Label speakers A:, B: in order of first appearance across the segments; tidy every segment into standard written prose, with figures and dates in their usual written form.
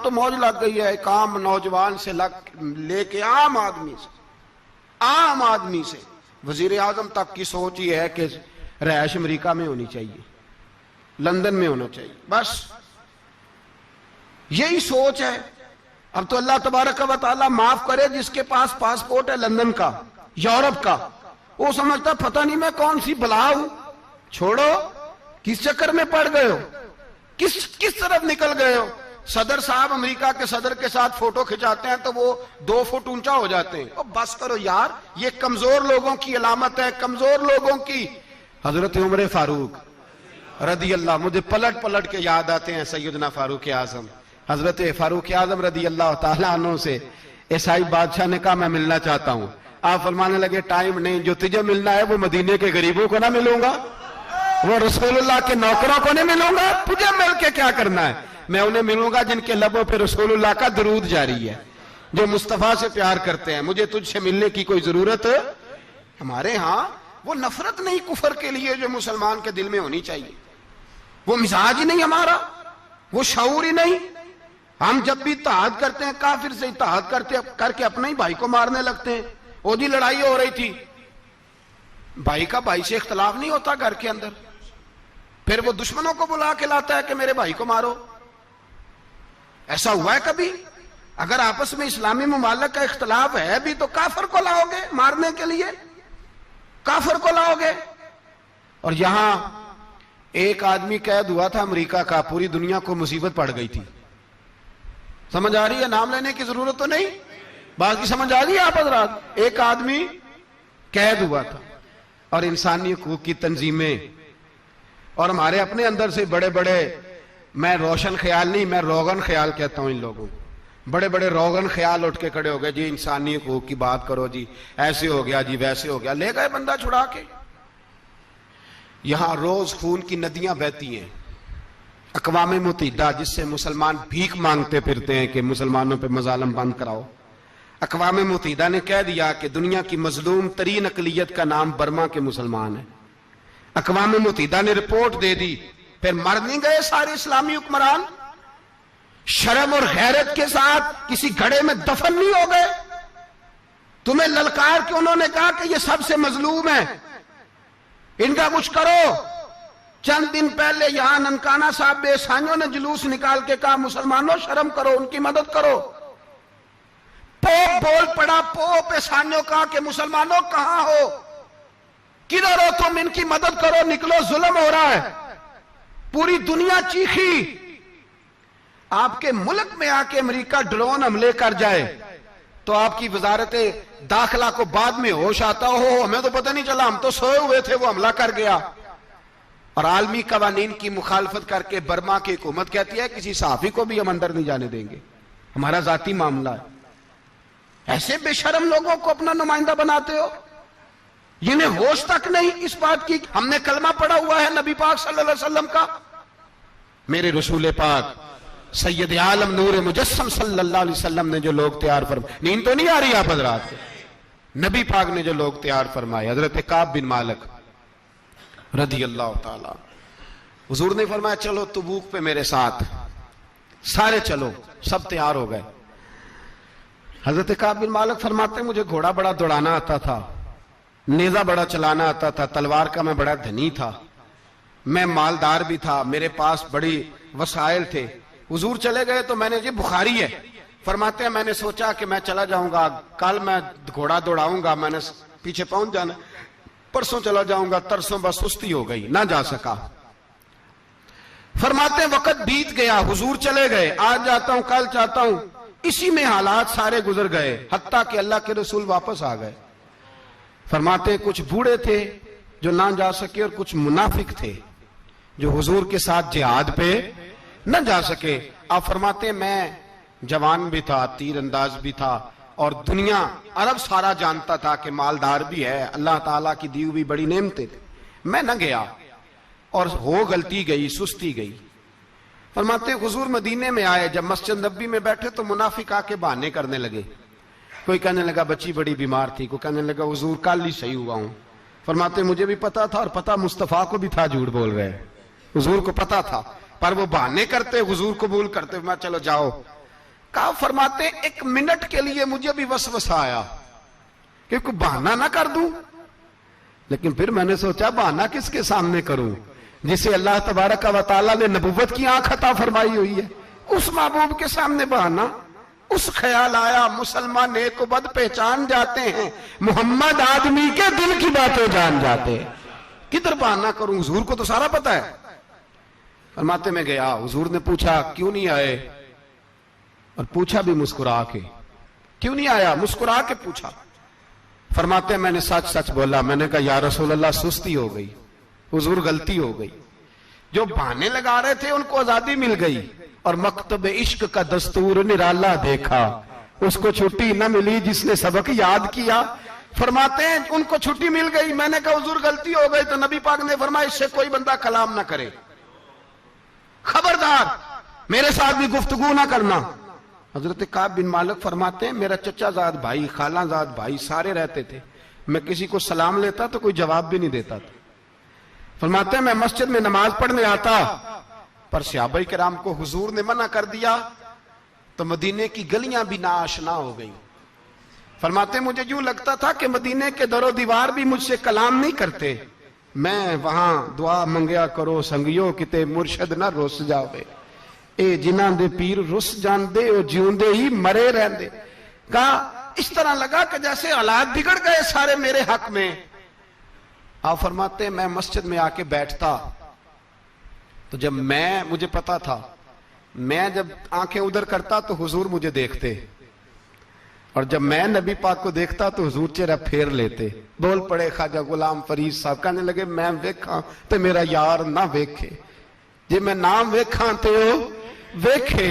A: تو موج لگ گئی ہے ایک عام نوجوان سے لے کے عام آدمی سے وزیر اعظم تک کی سوچ یہ ہے کہ رہائش امریکہ میں ہونی چاہیے، لندن میں ہونا چاہیے، بس یہی سوچ ہے۔ اب تو اللہ تبارک و تعالیٰ معاف کرے جس کے پاس پاسپورٹ ہے لندن کا، یورپ کا، وہ سمجھتا پتہ نہیں میں کون سی بلا ہوں۔ چھوڑو، کس چکر میں پڑ گئے ہو، کس طرف نکل گئے ہو۔ صدر صاحب امریکہ کے صدر کے ساتھ فوٹو کھچاتے ہیں تو وہ 2 فٹ اونچا ہو جاتے ہیں۔ او بس کرو یار، یہ کمزور لوگوں کی علامت ہے، کمزور لوگوں کی۔ حضرت عمر فاروق رضی اللہ، مجھے پلٹ کے یاد آتے ہیں سیدنا فاروق اعظم، حضرت فاروق اعظم رضی اللہ تعالیٰ عنہ سے عیسائی بادشاہ نے کہا میں ملنا چاہتا ہوں۔ آپ فرمانے لگے ٹائم نہیں، جو تجھے ملنا ہے وہ مدینے کے غریبوں کو نہ ملوں گا، وہ رسول اللہ کے نوکروں کو نہیں ملوں گا، تجھے مل کے کیا کرنا ہے؟ میں انہیں ملوں گا جن کے لبوں پہ رسول اللہ کا درود جاری ہے، جو مصطفیٰ سے پیار کرتے ہیں۔ مجھے تجھ سے ملنے کی کوئی ضرورت ہے؟ ہمارے ہاں وہ نفرت نہیں کفر کے لیے جو مسلمان کے دل میں ہونی چاہیے، وہ مزاج ہی نہیں ہمارا، وہ شعور ہی نہیں۔ ہم جب بھی اتحاد کرتے ہیں کافر سے اتحاد کر کے اپنے ہی بھائی کو مارنے لگتے ہیں۔ وہ جی لڑائی ہو رہی تھی، بھائی کا بھائی سے اختلاف نہیں ہوتا گھر کے اندر، پھر وہ دشمنوں کو بلا کے لاتا ہے کہ میرے بھائی کو مارو۔ ایسا ہوا ہے کبھی؟ اگر آپس میں اسلامی ممالک کا اختلاف ہے بھی تو کافر کو لاؤ گے مارنے کے لیے، کافر کو لاؤ گے۔ اور یہاں ایک آدمی قید ہوا تھا امریکہ کا، پوری دنیا کو مصیبت پڑ گئی تھی۔ سمجھ آ رہی ہے؟ نام لینے کی ضرورت تو نہیں، بات کی سمجھ آ رہی ہے آپ حضرات؟ ایک آدمی قید ہوا تھا اور انسانی حقوق کی تنظیمیں اور ہمارے اپنے اندر سے بڑے بڑے، میں روشن خیال نہیں، میں روغن خیال کہتا ہوں ان لوگوں، بڑے بڑے روغن خیال اٹھ کے کھڑے ہو گئے، جی انسانی حقوق کی بات کرو، جی ایسے ہو گیا، جی ویسے ہو گیا، لے گئے بندہ چھڑا کے۔ یہاں روز خون کی ندیاں بہتی ہیں۔ اقوام متحدہ جس سے مسلمان بھیک مانگتے پھرتے ہیں کہ مسلمانوں پہ مظالم بند کراؤ، اقوام متحدہ نے کہہ دیا کہ دنیا کی مظلوم ترین اقلیت کا نام برما کے مسلمان ہے۔ اقوام متحدہ نے رپورٹ دے دی، پھر مر نہیں گئے سارے اسلامی حکمران؟ شرم اور غیرت کے ساتھ کسی گھڑے میں دفن نہیں ہو گئے؟ تمہیں للکار کے انہوں نے کہا کہ یہ سب سے مظلوم ہے، ان کا کچھ کرو۔ چند دن پہلے یہاں ننکانہ صاحب بے سانیوں نے جلوس نکال کے کہا مسلمانوں شرم کرو، ان کی مدد کرو۔ پوپ بول پڑا، پوپ عیسائیوں کا کہ مسلمانوں کہاں ہو، کدھر ہو تم، ان کی مدد کرو، نکلو ظلم ہو رہا ہے۔ پوری دنیا چیخی۔ آپ کے ملک میں آ کے امریکہ ڈرون حملے کر جائے تو آپ کی وزارت داخلہ کو بعد میں ہوش آتا ہو، ہمیں تو پتہ نہیں چلا، ہم تو سوئے ہوئے تھے، وہ حملہ کر گیا۔ اور عالمی قوانین کی مخالفت کر کے برما کی حکومت کہتی ہے کسی صحافی کو بھی ہم اندر نہیں جانے دیں گے، ہمارا ذاتی معاملہ ہے۔ ایسے بے شرم لوگوں کو اپنا نمائندہ بناتے ہو، جنہیں ہوش تک نہیں اس بات کی۔ ہم نے کلمہ پڑھا ہوا ہے نبی پاک صلی اللہ علیہ وسلم کا، میرے رسول پاک سید عالم نور مجسم صلی اللہ علیہ وسلم نے جو لوگ تیار فرمائے، نیند تو نہیں آ رہی آپ حضرات؟ نبی پاک نے جو لوگ تیار فرمائے، حضرت کعب بن مالک رضی اللہ تعالی، حضور نے فرمایا چلو تبوک پہ میرے ساتھ، سارے چلو، سب تیار ہو گئے۔ حضرت کعب بن مالک فرماتے ہیں مجھے گھوڑا بڑا دوڑانا آتا تھا، نیزہ بڑا چلانا آتا تھا، تلوار کا میں بڑا دھنی تھا، میں مالدار بھی تھا، میرے پاس بڑی وسائل تھے۔ حضور چلے گئے تو میں نے، جی بخاری ہے، فرماتے ہیں میں نے سوچا کہ میں چلا جاؤں گا، کل میں گھوڑا دوڑاؤں گا، میں نے پیچھے پہنچ جانا، پرسوں چلا جاؤں گا، ترسوں بس سستی ہو گئی، نہ جا سکا۔ فرماتے ہیں وقت بیت گیا، حضور چلے گئے، آج جاتا ہوں کل چاہتا ہوں، اسی میں حالات سارے گزر گئے، حتیٰ کہ اللہ کے رسول واپس آ گئے۔ فرماتے ہیں کچھ بوڑھے تھے جو نہ جا سکے اور کچھ منافق تھے جو حضور کے ساتھ جہاد پہ نہ جا سکے۔ آپ فرماتے ہیں میں جوان بھی تھا، تیر انداز بھی تھا، اور دنیا عرب سارا جانتا تھا کہ مالدار بھی ہے، اللہ تعالیٰ کی دی ہوئی بڑی نعمتیں تھے، میں نہ گیا اور ہو غلطی گئی، سستی گئی۔ فرماتے ہیں حضور مدینے میں آئے، جب مسجد نبی میں بیٹھے تو منافق آ کے بہانے کرنے لگے، کوئی کہنے لگا بچی بڑی بیمار تھی، کوئی کہنے لگا حضور کل ہی صحیح ہوا ہوں۔ فرماتے ہیں مجھے بھی پتا تھا اور پتا مصطفیٰ کو بھی تھا جھوٹ بول رہے، حضور کو پتا تھا، پر وہ بہانے کرتے، حضور قبول کرتے، میں چلو جاؤ کہا فرماتے ہیں 1 منٹ کے لیے مجھے بھی وسوسہ آیا کہ کوئی بہانہ نہ کر دوں، لیکن پھر میں نے سوچا بہانہ کس کے سامنے کروں جسے اللہ تبارک و تعالیٰ نے نبوت کی آنکھ عطا فرمائی ہوئی ہے، اس محبوب کے سامنے بہانہ۔ اس خیال آیا مسلمان نیک و بد پہچان جاتے ہیں، محمد آدمی کے دل کی باتیں جان جاتے ہیں، کدھر بہانہ کروں، حضور کو تو سارا پتا ہے۔ فرماتے میں گیا، حضور نے پوچھا کیوں نہیں آئے، اور پوچھا بھی مسکرا کے، کیوں نہیں آیا، مسکرا کے پوچھا۔ فرماتے میں نے سچ سچ بولا، میں نے کہا یا رسول اللہ سستی ہو گئی، حضور غلطی ہو گئی، جو بہانے لگا رہے تھے ان کو آزادی مل گئی، اور مکتب عشق کا دستور نرالا دیکھا، اس کو چھٹی نہ ملی جس نے سبق یاد کیا۔ فرماتے ہیں ان کو چھٹی مل گئی، میں نے کہا حضور غلطی ہو گئی، تو نبی پاک نے فرمایا اس سے کوئی بندہ کلام نہ کرے، خبردار میرے ساتھ بھی گفتگو نہ کرنا۔ حضرت کعب بن مالک فرماتے ہیں میرا چچا زاد بھائی، خالہ زاد بھائی سارے رہتے تھے، میں کسی کو سلام لیتا تو کوئی جواب بھی نہیں دیتا تھا۔ فرماتے ہیں میں مسجد میں نماز پڑھنے آتا، پر صحابہ کرام کو حضور نے منع کر دیا تو مدینے کی گلیاں بھی ناآشنا ہو گئی۔ فرماتے ہیں مجھے یوں لگتا تھا کہ مدینے کے در و دیوار بھی مجھ سے کلام نہیں کرتے، میں وہاں دعا منگیا کرو سنگیو کتے مرشد نہ رس جاوے، اے جنہاں دے پیر رس جاندے او جیوندے ہی مرے رہندے۔ کہا اس طرح لگا کہ جیسے حالات بگڑ گئے سارے میرے حق میں۔ آپ فرماتے ہیں میں مسجد میں آ کے بیٹھتا تو جب مجھے پتا تھا میں جب آنکھیں ادھر کرتا تو حضور مجھے دیکھتے، اور جب میں نبی پاک کو دیکھتا تو حضور چہرہ پھیر لیتے۔ بول پڑے خواجہ غلام فرید صاحب، کہنے لگے میں ویکھاں تو میرا یار نہ ویکھے، جے میں نام ویکھاں تو ویکھے،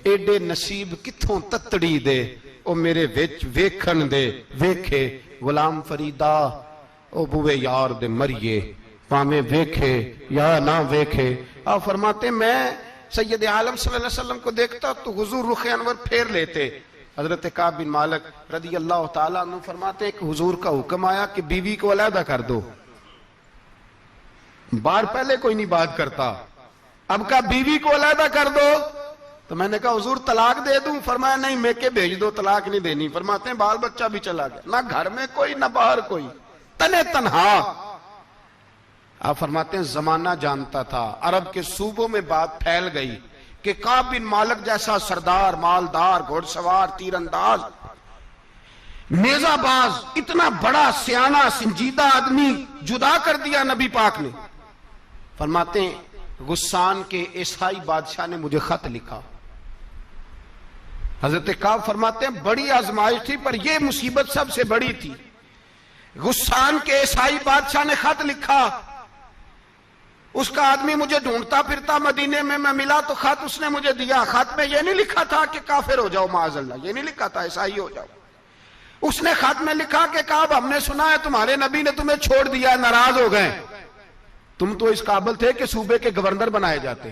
A: ایڈے نصیب کتھوں تتڑی دے او میرے وچ ویکھن دے ویکھے، غلام فریدا او بوے یار دے مریے پامیں ویکھے یا نہ ویکھے۔ آپ فرماتے میں سید عالم صلی اللہ علیہ وسلم کو دیکھتا تو حضور رخ انور پھیر لیتے۔ حضرت کعب بن مالک رضی اللہ تعالیٰ عنہ فرماتے ہیں کہ حضور کا حکم آیا کہ بیوی کو علیحدہ کر دو، بار پہلے کوئی نہیں بات کرتا، اب کہا بیوی کو علیحدہ کر دو، تو میں نے کہا حضور طلاق دے دوں، فرمایا نہیں میکے بھیج دو، طلاق نہیں دینی۔ فرماتے ہیں بال بچہ بھی چلا گیا، نہ گھر میں کوئی نہ باہر کوئی، تنے تنہا۔ آپ فرماتے ہیں زمانہ جانتا تھا، عرب کے صوبوں میں بات پھیل گئی کہ کعب بن مالک جیسا سردار، مالدار، گھوڑ سوار، تیر انداز، نیزہ باز، اتنا بڑا سیانہ سنجیدہ آدمی جدا کر دیا نبی پاک نے۔ فرماتے ہیں غسان کے عیسائی بادشاہ نے مجھے خط لکھا۔ حضرت کعب فرماتے ہیں بڑی آزمائش تھی، پر یہ مصیبت سب سے بڑی تھی۔ غسان کے عیسائی بادشاہ نے خط لکھا، اس کا آدمی مجھے ڈھونڈتا پھرتا مدینے میں، میں ملا تو خط اس نے مجھے دیا۔ خط میں یہ نہیں لکھا تھا کہ کافر ہو جاؤ معاذ اللہ، یہ نہیں لکھا تھا عیسائی ہو جاؤ۔ اس نے خط میں لکھا کہ کعب ہم نے سنا ہے تمہارے نبی نے تمہیں چھوڑ دیا، ناراض ہو گئے، تم تو اس قابل تھے کہ صوبے کے گورنر بنائے جاتے،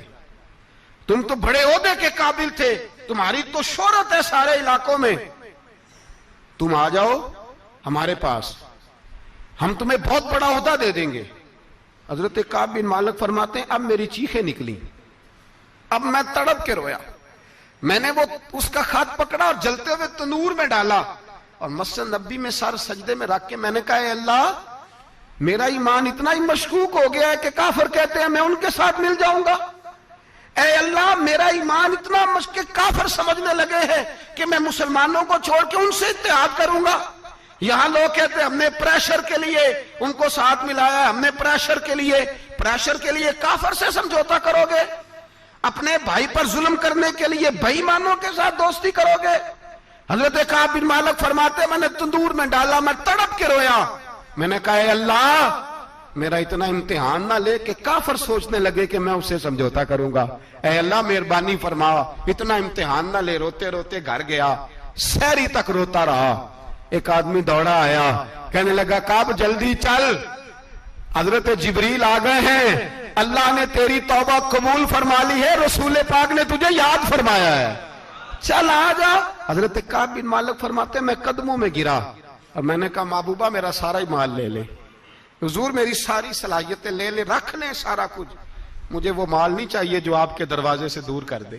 A: تم تو بڑے عہدے کے قابل تھے، تمہاری تو شہرت ہے سارے علاقوں میں، تم آ جاؤ ہمارے پاس، ہم تمہیں بہت بڑا عہدہ دے دیں گے۔ حضرت کعب بن مالک فرماتے ہیں اب میری چیخیں نکلی، اب میں تڑپ کے رویا، میں نے وہ اس کا خط پکڑا اور جلتے ہوئے تنور میں ڈالا، اور مسجد نبی میں سر سجدے میں رکھ کے میں نے کہا اے اللہ میرا ایمان اتنا ہی مشکوک ہو گیا ہے کہ کافر کہتے ہیں میں ان کے ساتھ مل جاؤں گا، اے اللہ میرا ایمان اتنا مشکوک، کافر سمجھنے لگے ہیں کہ میں مسلمانوں کو چھوڑ کے ان سے اتحاد کروں گا۔ یہاں لوگ کہتے ہیں ہم نے پریشر کے لیے ان کو ساتھ ملایا ہے، ہم نے پریشر کے لیے کافر سے سمجھوتا کرو گے، اپنے بھائی پر ظلم کرنے کے لیے بے ایمانوں کے ساتھ دوستی کرو گے۔ حضرت کعب بن مالک فرماتے ہیں میں نے تندور میں ڈالا، میں تڑپ کے رویا، میں نے کہا اے اللہ میرا اتنا امتحان نہ لے کہ کافر سوچنے لگے کہ میں اسے سمجھوتا کروں گا، اے اللہ مہربانی فرما اتنا امتحان نہ لے۔ روتے روتے گھر گیا، سحری تک روتا رہا، ایک آدمی دوڑا آیا، کہنے لگا کعب جلدی چل، حضرت جبریل آ گئے ہیں، اللہ نے تیری توبہ قبول فرما لی ہے، رسول پاک نے تجھے یاد فرمایا ہے، چل آ جا۔ حضرت کعب بن مالک فرماتے میں قدموں میں گرا اور میں نے کہا محبوبہ میرا سارا ہی مال لے لے، حضور میری ساری صلاحیتیں لے لے، رکھ لیں سارا کچھ، مجھے وہ مال نہیں چاہیے جو آپ کے دروازے سے دور کر دے۔